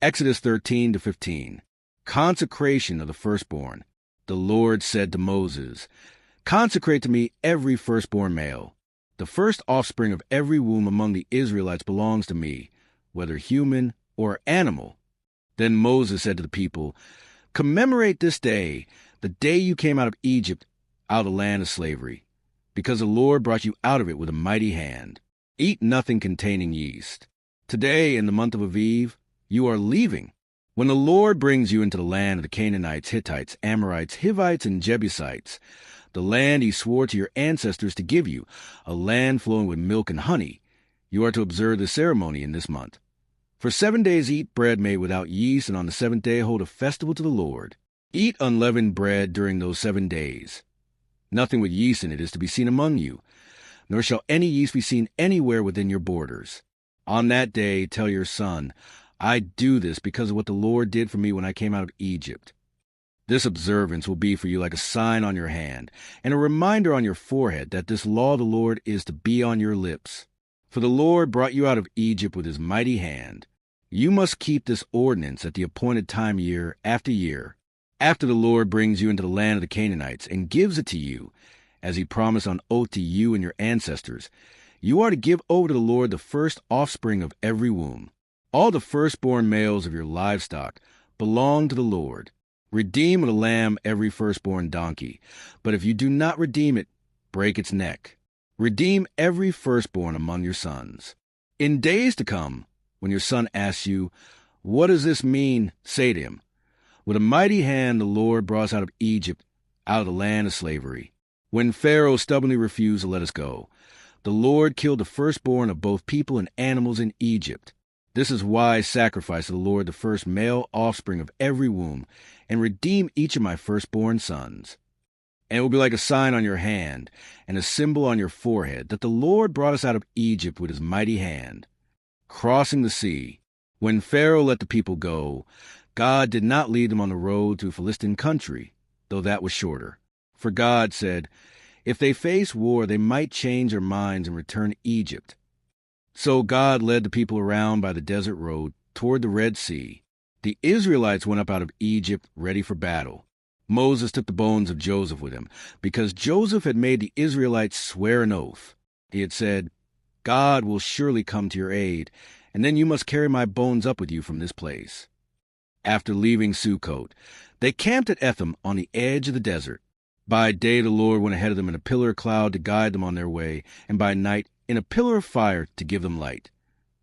Exodus 13-15. Consecration of the firstborn. The Lord said to Moses, "Consecrate to me every firstborn male. The first offspring of every womb among the Israelites belongs to me, whether human or animal." Then Moses said to the people, "Commemorate this day, the day you came out of Egypt, out of the land of slavery, because the Lord brought you out of it with a mighty hand. Eat nothing containing yeast. Today, in the month of Aviv, you are leaving. When the Lord brings you into the land of the Canaanites, Hittites, Amorites, Hivites, and Jebusites, the land he swore to your ancestors to give you, a land flowing with milk and honey, you are to observe the ceremony in this month. For 7 days eat bread made without yeast, and on the seventh day hold a festival to the Lord. Eat unleavened bread during those 7 days. Nothing with yeast in it is to be seen among you, nor shall any yeast be seen anywhere within your borders. On that day tell your son, I do this because of what the Lord did for me when I came out of Egypt. This observance will be for you like a sign on your hand, and a reminder on your forehead that this law of the Lord is to be on your lips. For the Lord brought you out of Egypt with his mighty hand. You must keep this ordinance at the appointed time year after year, after the Lord brings you into the land of the Canaanites and gives it to you, as he promised on oath to you and your ancestors. You are to give over to the Lord the first offspring of every womb. All the firstborn males of your livestock belong to the Lord. Redeem with a lamb every firstborn donkey, but if you do not redeem it, break its neck. Redeem every firstborn among your sons. In days to come, when your son asks you, "What does this mean?" say to him, "With a mighty hand the Lord brought us out of Egypt, out of the land of slavery. When Pharaoh stubbornly refused to let us go, the Lord killed the firstborn of both people and animals in Egypt. This is why I sacrifice to the Lord the first male offspring of every womb, and redeem each of my firstborn sons. And it will be like a sign on your hand, and a symbol on your forehead, that the Lord brought us out of Egypt with his mighty hand." Crossing the sea. When Pharaoh let the people go, God did not lead them on the road to Philistine country, though that was shorter. For God said, if they face war, they might change their minds and return to Egypt. So God led the people around by the desert road toward the Red Sea. The Israelites went up out of Egypt ready for battle. Moses took the bones of Joseph with him, because Joseph had made the Israelites swear an oath. He had said, "God will surely come to your aid, and then you must carry my bones up with you from this place." After leaving Sukkot, they camped at Etham on the edge of the desert. By day the Lord went ahead of them in a pillar of cloud to guide them on their way, and by night in a pillar of fire to give them light,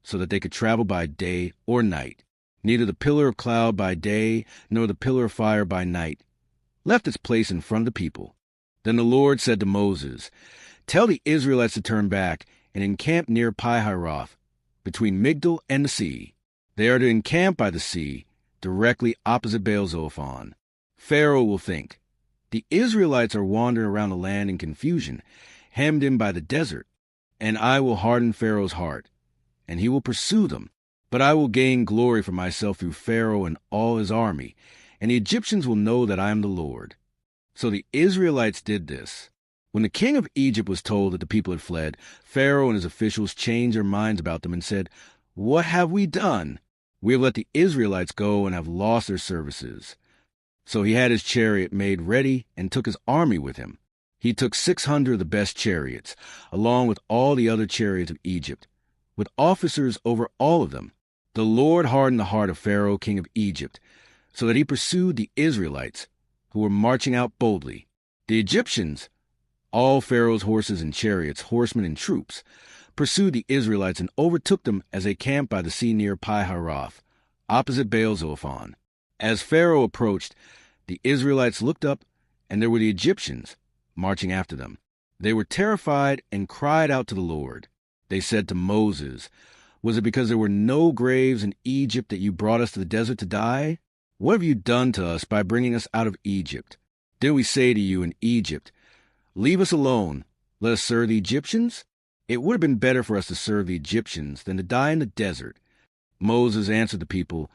so that they could travel by day or night. Neither the pillar of cloud by day nor the pillar of fire by night left its place in front of the people. Then the Lord said to Moses, "Tell the Israelites to turn back and encamp near Pi-hahiroth, between Migdol and the sea. They are to encamp by the sea, directly opposite Baal-Zophon. Pharaoh will think, the Israelites are wandering around the land in confusion, hemmed in by the desert, and I will harden Pharaoh's heart, and he will pursue them. But I will gain glory for myself through Pharaoh and all his army, and the Egyptians will know that I am the Lord." So the Israelites did this. When the king of Egypt was told that the people had fled, Pharaoh and his officials changed their minds about them and said, "What have we done? We have let the Israelites go and have lost their services." So he had his chariot made ready and took his army with him. He took 600 of the best chariots, along with all the other chariots of Egypt, with officers over all of them. The Lord hardened the heart of Pharaoh, king of Egypt, so that he pursued the Israelites, who were marching out boldly. The Egyptians, all Pharaoh's horses and chariots, horsemen and troops, pursued the Israelites and overtook them as they camped by the sea near Pi-hahiroth, opposite Baal-Zophon. As Pharaoh approached, the Israelites looked up, and there were the Egyptians marching after them. They were terrified and cried out to the Lord. They said to Moses, "Was it because there were no graves in Egypt that you brought us to the desert to die? What have you done to us by bringing us out of Egypt? Didn't we say to you in Egypt, 'Leave us alone, let us serve the Egyptians'? It would have been better for us to serve the Egyptians than to die in the desert." Moses answered the people,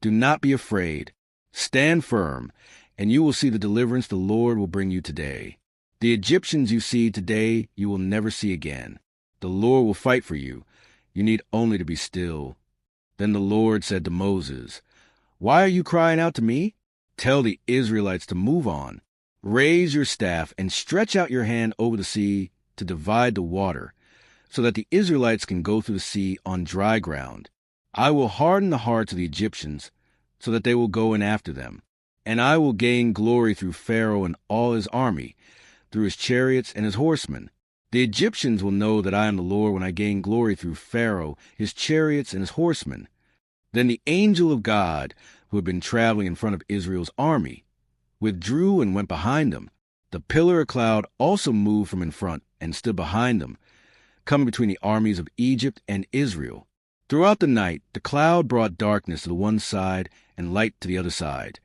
"Do not be afraid. Stand firm, and you will see the deliverance the Lord will bring you today. The Egyptians you see today you will never see again. The Lord will fight for you. You need only to be still." Then the Lord said to Moses, "Why are you crying out to me? Tell the Israelites to move on. Raise your staff and stretch out your hand over the sea to divide the water, so that the Israelites can go through the sea on dry ground. I will harden the hearts of the Egyptians, so that they will go in after them. And I will gain glory through Pharaoh and all his army, through his chariots and his horsemen. The Egyptians will know that I am the Lord when I gain glory through Pharaoh, his chariots, and his horsemen." Then the angel of God, who had been traveling in front of Israel's army, withdrew and went behind them. The pillar of cloud also moved from in front and stood behind them, coming between the armies of Egypt and Israel. Throughout the night, the cloud brought darkness to the one side and light to the other side,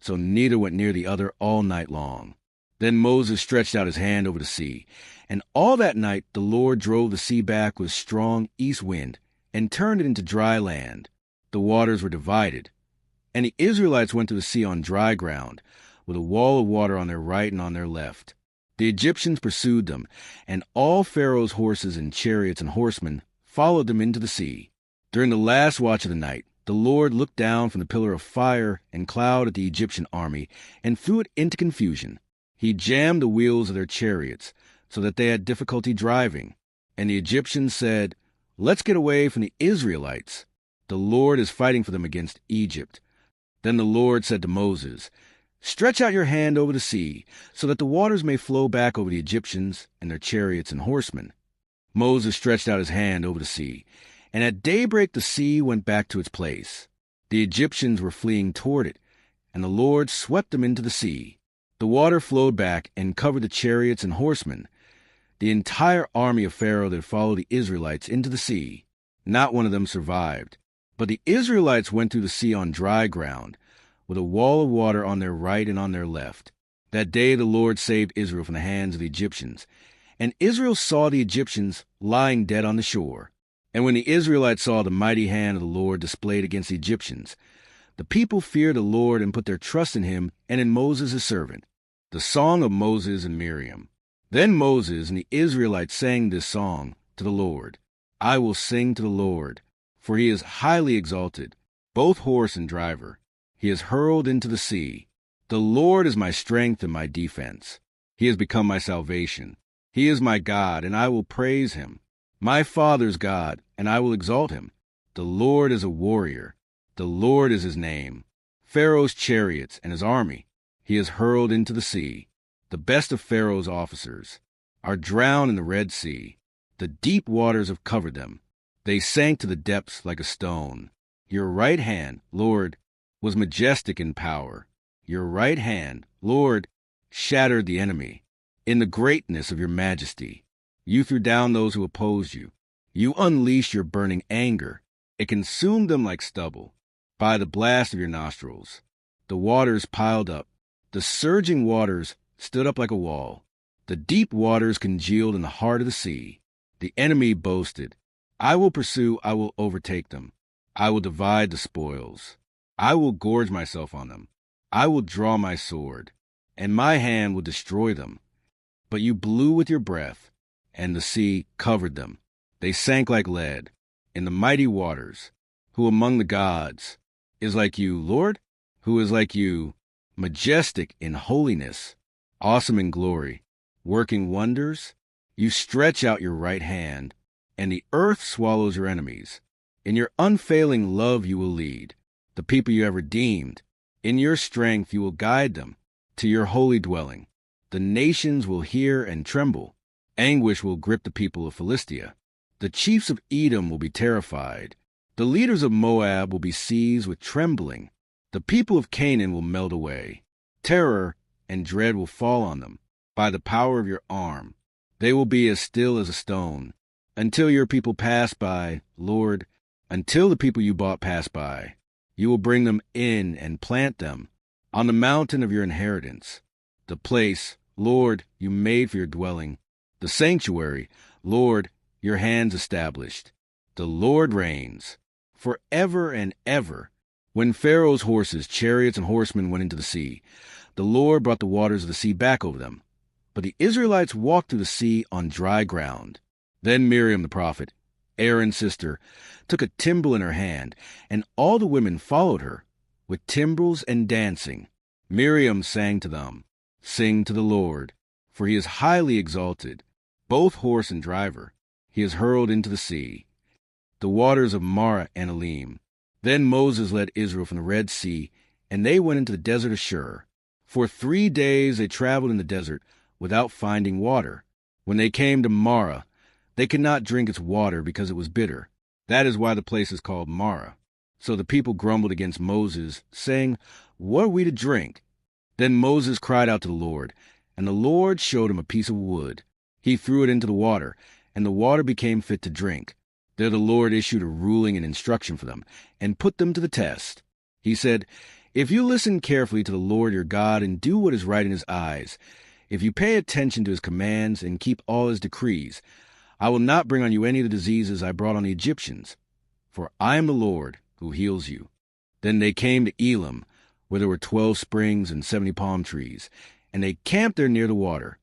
so neither went near the other all night long. Then Moses stretched out his hand over the sea, and all that night the Lord drove the sea back with a strong east wind and turned it into dry land. The waters were divided, and the Israelites went through the sea on dry ground, with a wall of water on their right and on their left. The Egyptians pursued them, and all Pharaoh's horses and chariots and horsemen followed them into the sea. During the last watch of the night, the Lord looked down from the pillar of fire and cloud at the Egyptian army and threw it into confusion. He jammed the wheels of their chariots so that they had difficulty driving. And the Egyptians said, "Let's get away from the Israelites. The Lord is fighting for them against Egypt." Then the Lord said to Moses, "Stretch out your hand over the sea, so that the waters may flow back over the Egyptians and their chariots and horsemen." Moses stretched out his hand over the sea, and at daybreak the sea went back to its place. The Egyptians were fleeing toward it, and the Lord swept them into the sea. The water flowed back and covered the chariots and horsemen, the entire army of Pharaoh that followed the Israelites into the sea. Not one of them survived. But the Israelites went through the sea on dry ground, with a wall of water on their right and on their left. That day the Lord saved Israel from the hands of the Egyptians, and Israel saw the Egyptians lying dead on the shore. And when the Israelites saw the mighty hand of the Lord displayed against the Egyptians, the people feared the Lord and put their trust in him and in Moses his servant. The song of Moses and Miriam. Then Moses and the Israelites sang this song to the Lord. "I will sing to the Lord, for he is highly exalted, both horse and driver. He is hurled into the sea. The Lord is my strength and my defense. He has become my salvation. He is my God, and I will praise him. My father's God, and I will exalt him. The Lord is a warrior. The Lord is his name. Pharaoh's chariots and his army he has hurled into the sea. The best of Pharaoh's officers are drowned in the Red Sea. The deep waters have covered them. They sank to the depths like a stone. Your right hand, Lord, was majestic in power. Your right hand, Lord, shattered the enemy. In the greatness of your majesty, you threw down those who opposed you. You unleashed your burning anger. It consumed them like stubble. By the blast of your nostrils, the waters piled up. The surging waters stood up like a wall. The deep waters congealed in the heart of the sea. The enemy boasted, "I will pursue, I will overtake them. I will divide the spoils. I will gorge myself on them. I will draw my sword, and my hand will destroy them." But you blew with your breath, and the sea covered them. They sank like lead in the mighty waters. Who among the gods is like you, Lord? Who is like you, majestic in holiness, awesome in glory, working wonders? You stretch out your right hand, and the earth swallows your enemies. In your unfailing love you will lead the people you have redeemed. In your strength you will guide them to your holy dwelling. The nations will hear and tremble. Anguish will grip the people of Philistia. The chiefs of Edom will be terrified. The leaders of Moab will be seized with trembling. The people of Canaan will melt away. Terror and dread will fall on them by the power of your arm. They will be as still as a stone until your people pass by, Lord, until the people you bought pass by. You will bring them in and plant them on the mountain of your inheritance, the place, Lord, you made for your dwelling, the sanctuary, Lord, your hands established. The Lord reigns forever and ever. When Pharaoh's horses, chariots, and horsemen went into the sea, the Lord brought the waters of the sea back over them. But the Israelites walked through the sea on dry ground. Then Miriam the prophet Aaron's sister, took a timbrel in her hand, and all the women followed her, with timbrels and dancing. Miriam sang to them, "Sing to the Lord, for he is highly exalted, both horse and driver. He is hurled into the sea, the waters of Marah and Elim." Then Moses led Israel from the Red Sea, and they went into the desert of Shur. For 3 days they traveled in the desert without finding water. When they came to Marah, they could not drink its water because it was bitter. That is why the place is called Marah. So the people grumbled against Moses, saying, "What are we to drink?" Then Moses cried out to the Lord, and the Lord showed him a piece of wood. He threw it into the water, and the water became fit to drink. There the Lord issued a ruling and instruction for them, and put them to the test. He said, "If you listen carefully to the Lord your God and do what is right in his eyes, if you pay attention to his commands and keep all his decrees, I will not bring on you any of the diseases I brought on the Egyptians, for I am the Lord who heals you." Then they came to Elim, where there were 12 springs and 70 palm trees, and they camped there near the water.